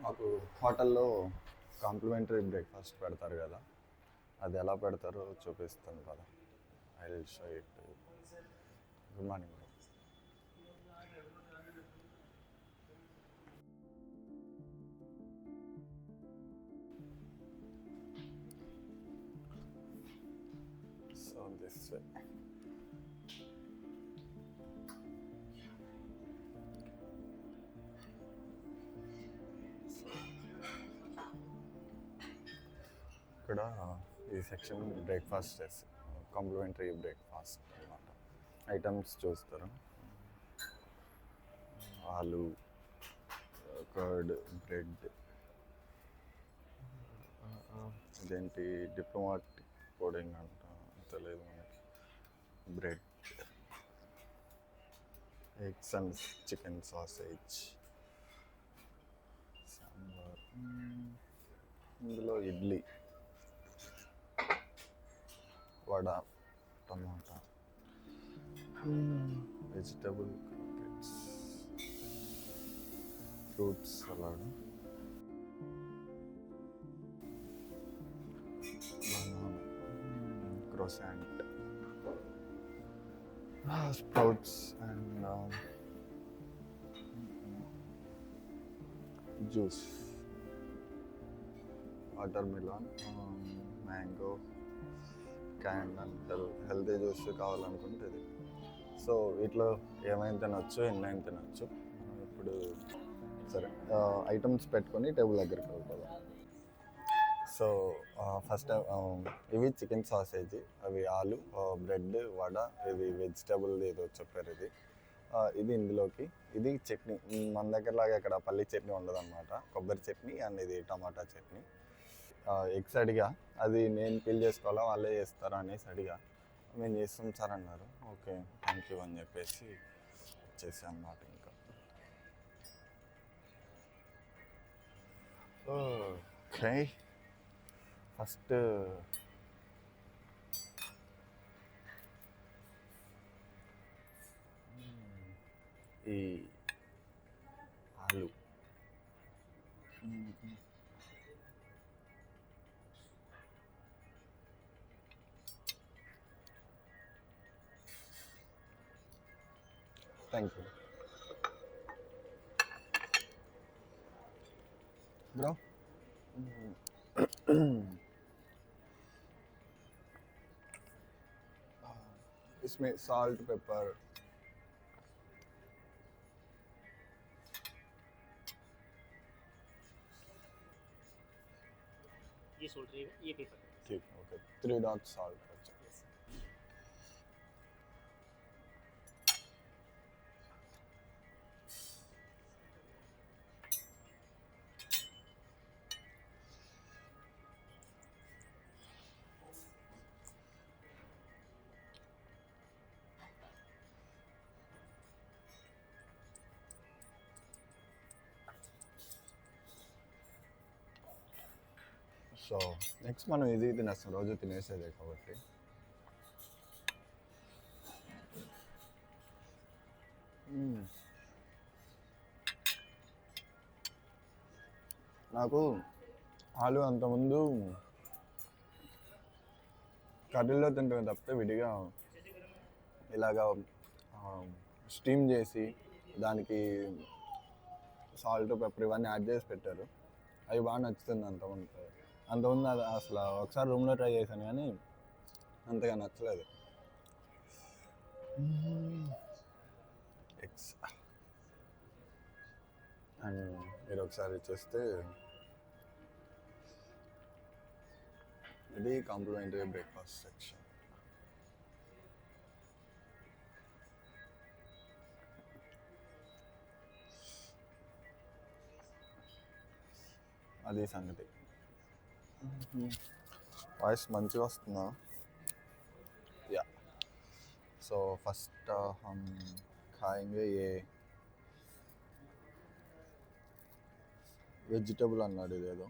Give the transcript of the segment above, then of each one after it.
మాకు హోటల్లో complementary breakfast పెడతారు కదా, అది ఎలా పెడతారో చూపిస్తాను కదా. I will show it. Good morning. So this way. ఇక్కడ ఈ సెక్షన్ బ్రేక్ఫాస్ట్ కాంప్లిమెంటరీ బ్రేక్ఫాస్ట్ అన్నమాట. ఐటమ్స్ చూస్తారు: ఆలు, కర్డ్, బ్రెడ్, ఇదేంటి డిప్లొమాటిక్ కోడింగ్ అంట, తెలియదు మనకి. Bread, eggs and chicken sausage, sambar, ఇందులో idli, vada, tomato, vegetable croquettes, fruits salad, banana, croissant, sprouts and juice, water melon, mango, can and healthy juice కావాలనుకుంటే ఇది. సో వీటిలో ఏమైనా తినొచ్చు, ఎన్నైనా తినొచ్చు. ఇప్పుడు సరే ఐటమ్స్ పెట్టుకొని టేబుల్ దగ్గరికి వెళ్ళిపోదాం. సో ఫస్ట్ ఇవి చికెన్ సాసేజ్, అవి ఆలు, బ్రెడ్, వడ, ఇవి వెజిటబుల్ ఏదో చెప్పారు. ఇది ఇందులోకి. ఇది చట్నీ, మన దగ్గరలాగా ఇక్కడ పల్లి చట్నీ ఉండదు అనమాట, కొబ్బరి చట్నీ అండ్ ఇది టమాటా చట్నీ. ఎగ్స్ అడిగా, అది నేను ఫిల్ చేసుకోవాలా వాళ్ళే చేస్తారా అనేసి అడిగా. మేము చేస్తాం సార్ అన్నారు. ఓకే థ్యాంక్ యూ అని చెప్పేసి చేసాం అన్నమాట. ఇంకా ఓకే, ఫస్ట్ ఈ ఆలు, థ్యాంక్ యూ బ్రో. इसमें साल्ट, पेपर, ये सोल्ट रहेगा, ये पेपर। ठीक, ओके, 3 डॉट साल्ट. अच्छा, సో నెక్స్ట్ మనం ఇది తినేస్తాం, రోజు తినేసేదే కాబట్టి. నాకు ఆలు అంతకుముందు కర్రీలో తింటే తప్పితే విడిగా ఇలాగా స్టీమ్ చేసి దానికి సాల్ట్, పెప్పర్ ఇవన్నీ యాడ్ చేసి పెట్టారు. అవి బాగా నచ్చుతుంది. అంతకుముందు అది అసలు ఒకసారి రూమ్లో ట్రై చేశాను కానీ అంతగా నచ్చలేదు. ఎగ్స్ అండ్ మీరు ఒకసారి చేస్తే ఇది కాంప్లిమెంటరీ బ్రేక్ఫాస్ట్ సెక్షన్. అది సంగతి. వాయిస్ మంచిగా వస్తుందా? యా. సో ఫస్ట్ हम खाएंगे ये వెజిటబుల్ అన్నాడు ఇదేదో.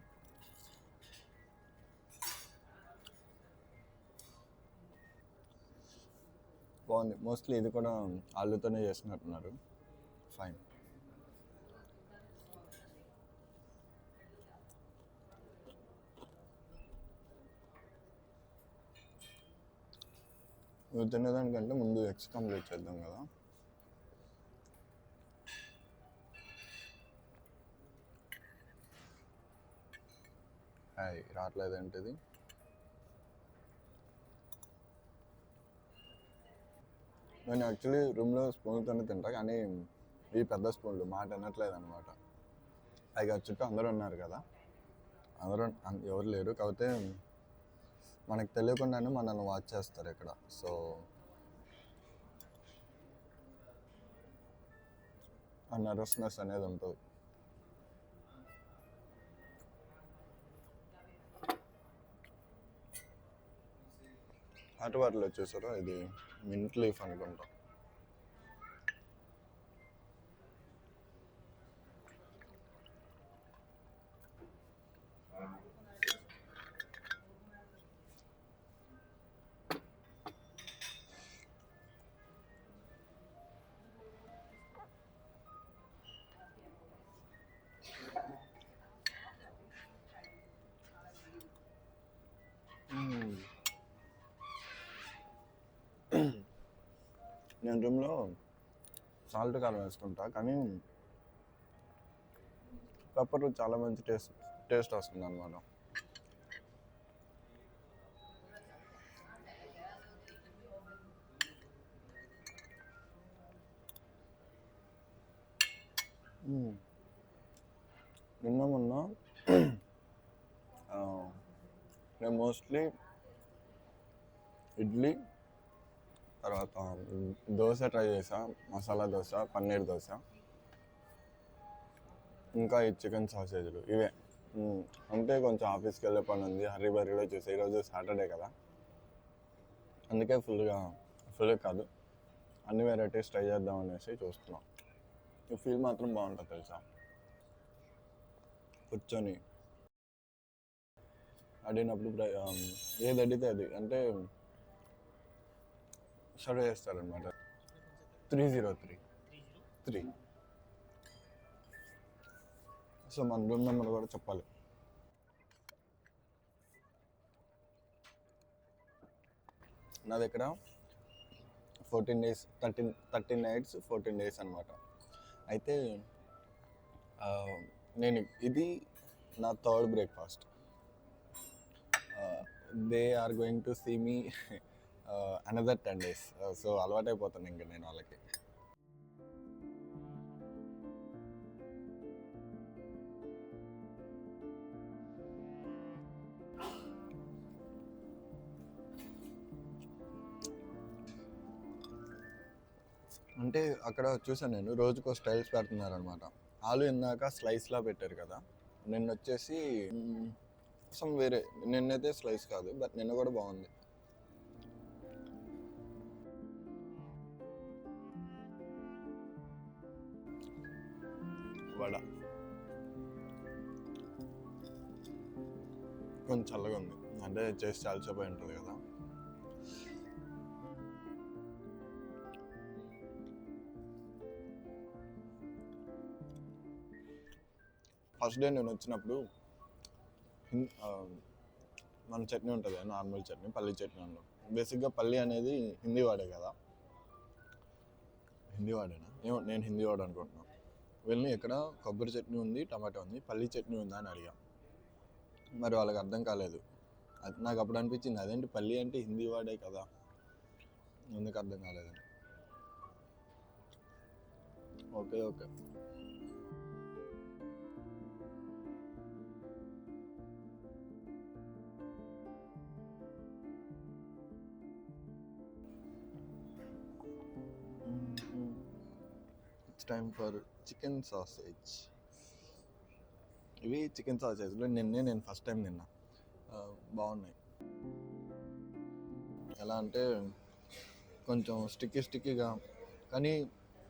బాగుంది. మోస్ట్లీ ఇది కూడా ఆలుతోనే చేసినట్టున్నారు. ఫైన్. నువ్వు తినేదానికంటే ముందు ఎగ్స్ కంప్లీట్ చేద్దాం కదా. హాయ్ రావట్లేదేంటిది? నేను యాక్చువల్లీ రూమ్లో స్పూన్తోనే తింటా, కానీ ఈ పెద్ద స్పూన్లు మాట అనట్లేదు అనమాట. పైగా చుట్టూ అందరూ ఉన్నారు కదా, అందరూ ఎవరు లేరు, కాకపోతే మనకు తెలియకుండానే మనల్ని వాచ్ చేస్తారు ఇక్కడ. సో ఆ నర్వస్నెస్ అనేది ఉంటుంది. హాట్ వాటర్లో వచ్చేసారో ఇది మింట్ లీఫ్ అనుకుంటా. నేను రూమ్లో సాల్ట్ కారం వేసుకుంటా, కానీ పెప్పర్ చాలా మంచి టేస్ట్ వస్తుంది అన్నమాట. నిన్న మొన్న నేను మోస్ట్లీ ఇడ్లీ, తర్వాత దోశ ట్రై చేసా, మసాలా దోశ, పన్నీర్ దోశ, ఇంకా ఈ చికెన్ సాసేజ్లు, ఇవే. అంటే కొంచెం ఆఫీస్కి వెళ్ళే పని ఉంది, హర్రీ బర్రీలో చూసా. ఈరోజు సాటర్డే కదా, అందుకే ఫుల్ కాదు, అన్ని వెరైటీస్ ట్రై చేద్దాం అనేసి చూస్తున్నాం. ఈ ఫీల్ మాత్రం బాగుంటుంది తెలుసా, కూర్చొని అడిగినప్పుడు ఏది అడిగితే అది అంటే సర్వ్ చేస్తారనమాట. 303. సో మన రూమ్ నెంబర్ కూడా చెప్పాలి. నా దగ్గర 14 days 13 nights 14 days అనమాట. అయితే నేను ఇది నా third breakfast. They are going to see me another 10 days. So అలవాటైపోతాను ఇంకా నేను వాళ్ళకి. అంటే అక్కడ చూసాను నేను, రోజుకో స్టైల్స్ పెడుతున్నారనమాట. ఆలు ఇందాక స్లైస్లా పెట్టారు కదా, నిన్న వచ్చేసి వేరే. నిన్నైతే స్లైస్ కాదు, బట్ నిన్న కూడా బాగుంది. వడ కొంచెం చల్లగా ఉంది, అంటే చేసి చాల్చిపోయి ఉంటుంది కదా. ఫస్ట్ డే నేను వచ్చినప్పుడు మన చట్నీ ఉంటుంది, నార్మల్ చట్నీ, పల్లి చట్నీ అన్నాం. బేసిక్గా పల్లి అనేది హిందీ వాడే కదా, హిందీ వాడేనా ఏమో, నేను హిందీ వాడు అనుకుంటున్నాను. వెళ్ళి ఇక్కడ కొబ్బరి చట్నీ ఉంది, టమాటా ఉంది, పల్లి చట్నీ ఉందా అని అడిగా. మరి వాళ్ళకి అర్థం కాలేదు. అది నాకు అప్పుడు అనిపించింది, అదేంటి పల్లి అంటే హిందీ వాడే కదా, ఎందుకు అర్థం కాలేదని. Okay. It's time for chicken sausage. ఇవి చికెన్ సాసేజ్లో నేను ఫస్ట్ టైం తిన్నా. బాగున్నాయి. ఎలా అంటే కొంచెం స్టిక్కీగా, కానీ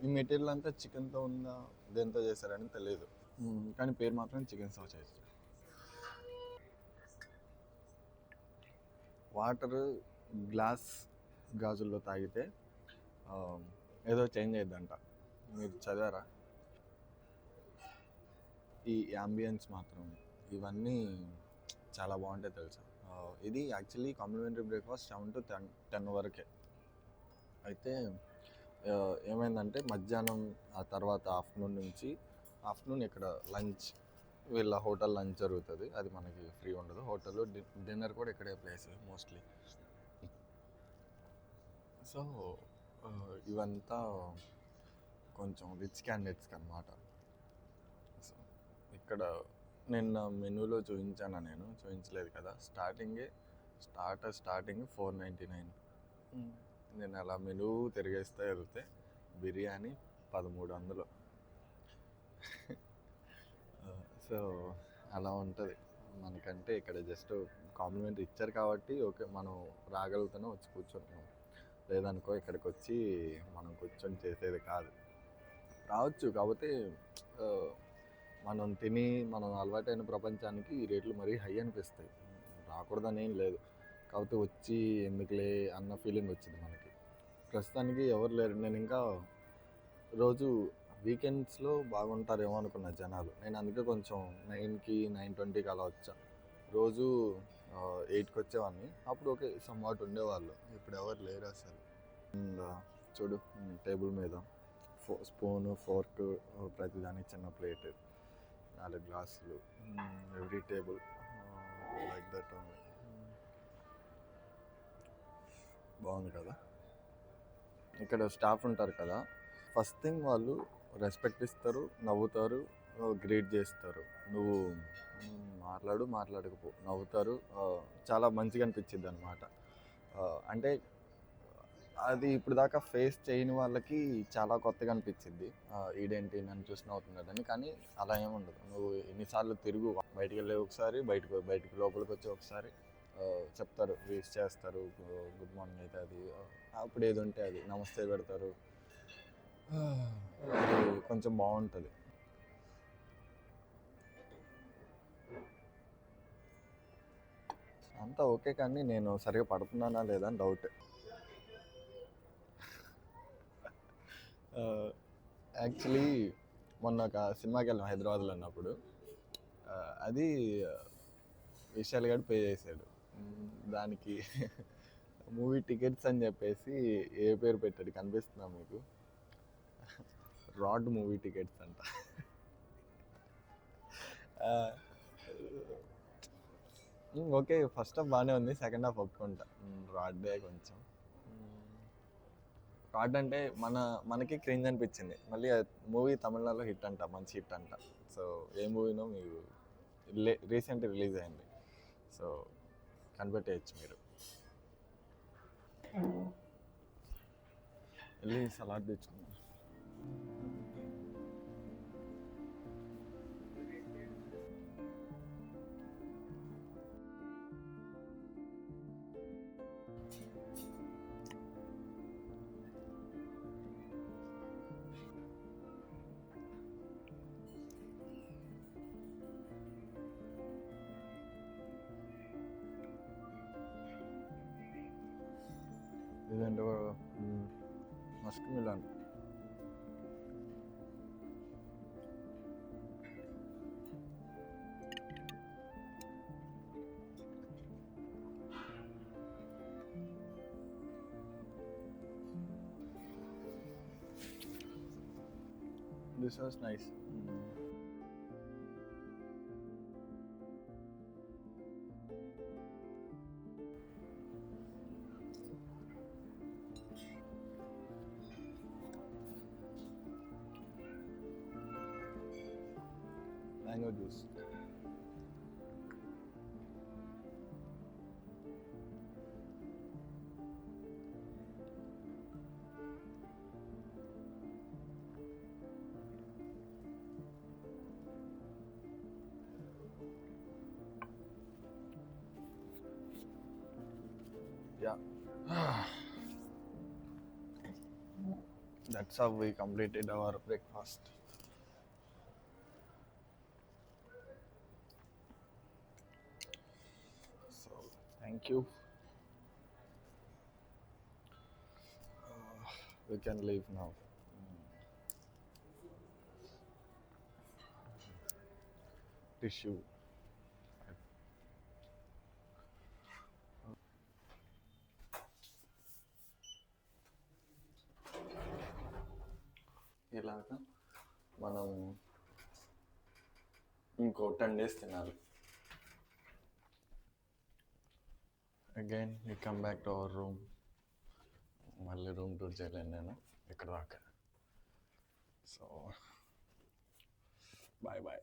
ఈ మెటీరియల్ అంతా చికెన్తో ఉందా దేంతో చేశారని తెలియదు, కానీ పేరు మాత్రం చికెన్ సాసేజ్. వాటర్ గ్లాస్ గాజుల్లో తాగితే ఏదో చేంజ్ అయ్యిద్దంట. మీరు చదివారా? ఈ యాంబియన్స్ మాత్రం ఇవన్నీ చాలా బాగుంటాయి తెలుసా. ఇది యాక్చువల్లీ కాంప్లిమెంటరీ బ్రేక్ఫాస్ట్ 7 to 10 వరకే. అయితే ఏమైందంటే మధ్యాహ్నం ఆ తర్వాత ఆఫ్టర్నూన్ ఇక్కడ లంచ్ వీళ్ళ హోటల్ లంచ్ జరుగుతుంది. అది మనకి ఫ్రీ ఉండదు. హోటల్ డిన్నర్ కూడా ఇక్కడే ప్లేస్ మోస్ట్లీ. సో ఇవంతా కొంచెం రిచ్ క్యాండిడేట్స్కి అనమాట. సో ఇక్కడ నిన్న మెనూలో చూపించలేదు కదా, స్టార్టింగ్ 499. నేను అలా మెనూ వెళ్తే బిర్యానీ 1300. సో అలా ఉంటుంది మనకంటే. ఇక్కడ జస్ట్ కాంప్లిమెంట్ ఇచ్చారు కాబట్టి ఓకే, మనం రాగలుగుతానే వచ్చి కూర్చుంటున్నాం. లేదనుకో ఇక్కడికి వచ్చి మనం కూర్చొని చేసేది కాదు. రావచ్చు, కాకపోతే మనం మనం అలవాటైన ప్రపంచానికి ఈ రేట్లు మరీ హై అనిపిస్తాయి. రాకూడదని ఏం లేదు, కాకపోతే వచ్చి ఎందుకులే అన్న ఫీలింగ్ వచ్చింది మనకి. ప్రస్తుతానికి ఎవరు లేరు. నేను ఇంకా రోజు వీకెండ్స్లో బాగుంటారేమో అనుకున్న జనాలు. నేను అందుకే కొంచెం 9కి 9:20కి అలా వచ్చా. రోజు 8కి వచ్చేవాడిని, అప్పుడు ఓకే సమ్వాట్ ఉండేవాళ్ళు. ఇప్పుడు ఎవరు లేరు అసలు. చూడు టేబుల్ మీద స్పూను, ఫోర్క్, ప్రతిదానికి చిన్న ప్లేట్, 4 గ్లాసులు, every table like that only. బాగుంది కదా. ఇక్కడ స్టాఫ్ ఉంటారు కదా, ఫస్ట్ థింగ్ వాళ్ళు రెస్పెక్ట్ ఇస్తారు, నవ్వుతారు, గ్రీట్ చేస్తారు. నువ్వు మాట్లాడకపో నవ్వుతారు. చాలా మంచిగా అనిపించింది అనమాట. అంటే అది ఇప్పుడు దాకా ఫేస్ చేయని వాళ్ళకి చాలా కొత్తగా అనిపించింది. ఈడేంటి నన్ను చూసి నవ్వుతున్నాడని. కానీ అలా ఏముండదు. నువ్వు ఎన్నిసార్లు తిరుగు, బయటికి వెళ్ళే ఒకసారి, బయటికి లోపలికి వచ్చి ఒకసారి చెప్తారు, విష్ చేస్తారు, గుడ్ మార్నింగ్ అయితే అది, అప్పుడు ఏది ఉంటే అది నమస్తే పెడతారు. అది కొంచెం బాగుంటుంది. అంతా ఓకే, కానీ నేను సరిగా పడుతున్నానా లేదా అని డౌట్. యాక్చువల్లీ మొన్న ఒక సినిమాకి వెళ్ళాం హైదరాబాద్లో ఉన్నప్పుడు. అది విశాల్ గారు పే చేశాడు. దానికి మూవీ టికెట్స్ అని చెప్పేసి ఏ పేరు పెట్టాడు కనిపిస్తుందా మీకు? రాడ్ మూవీ టికెట్స్ అంట. ఓకే, ఫస్ట్ హాఫ్ బాగానే ఉంది, సెకండ్ హాఫ్ ఒప్పుకుంటా. రాడ్డే కొంచెం. రాడ్ అంటే మనకి క్రింజ్ అనిపించింది. మళ్ళీ మూవీ తమిళనాడులో హిట్ అంట, మంచి హిట్ అంట. సో ఏ మూవీనో మీకు రీసెంట్గా రిలీజ్ అయింది. సో కనిపెట్టేయచ్చు మీరు. వెళ్ళి సలాడ్ తెచ్చుకున్నాను. ఇదంటే musk melon. This was nice. Mango juice. Yeah. That's how we completed our breakfast. So, thank you. We can leave now. Tissue. ఇలాగా మనం ఇంకో 10 days తినాలి. Again we come back to our room. మళ్ళీ room tour చేయలేను నేను ఇక్కడ దాకా. So bye bye.